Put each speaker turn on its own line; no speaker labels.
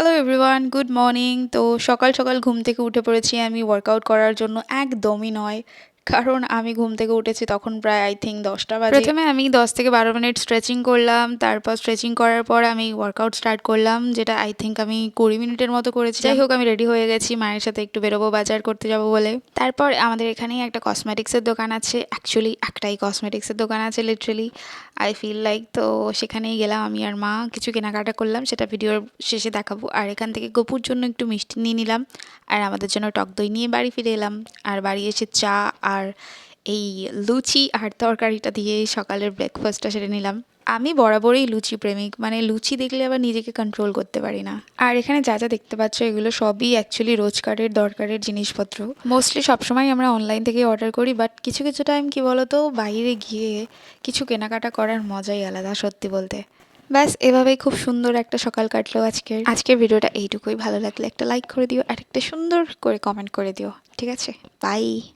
Hello everyone, good morning. তো সকাল সকাল ঘুম থেকে উঠে পড়েছি আমি ওয়ার্কআউট করার জন্য। একদমই নয়, কারণ আমি ঘুম থেকে উঠেছি তখন প্রায় আই থিঙ্ক 10টা বাজে। প্রথমে আমি 10 থেকে 12 মিনিট স্ট্রেচিং করলাম, তারপর স্ট্রেচিং করার পর আমি ওয়ার্কআউট স্টার্ট করলাম, যেটা আই থিঙ্ক আমি 20 মিনিটের মতো করেছি। যাই হোক, আমি রেডি হয়ে গেছি, মায়ের সাথে একটু বেরোবো বাজার করতে যাবো বলে। তারপর আমাদের এখানেই একটা কসমেটিক্সের দোকান আছে, অ্যাকচুয়ালি একটাই কসমেটিক্সের দোকান আছে লিটারেলি, আই ফিল লাইক। তো সেখানেই গেলাম আমি আর মা, কিছু কেনাকাটা করলাম, সেটা ভিডিওর শেষে দেখাবো। আর এখান থেকে গপুর জন্য একটু মিষ্টি নিয়ে নিলাম, আর আমাদের জন্য টক দই নিয়ে বাড়ি ফিরে এলাম। আর বাড়ি এসে চা আর এই লুচি আর তরকারিটা দিয়ে সকালের ব্রেকফাস্টটা সেরে নিলাম। আমি বরাবরই লুচি প্রেমিক, মানে লুচি দেখলে আবার নিজেকে কন্ট্রোল করতে পারি না। আর এখানে যা যা দেখতে পাচ্ছ এগুলো সবই অ্যাকচুয়ালি রোজকারের দরকারের জিনিসপত্র। মোস্টলি সবসময় আমরা অনলাইন থেকে অর্ডার করি, বাট কিছু কিছু টাইম কি বলতো, বাইরে গিয়ে কিছু কেনাকাটা করার মজাই আলাদা সত্যি বলতে। ব্যাস, এভাবেই খুব সুন্দর একটা সকাল কাটলো আজকের ভিডিওটা এইটুকুই। ভালো লাগলে একটা লাইক করে দিও আর একটা সুন্দর করে কমেন্ট করে দিও, ঠিক আছে? বাই।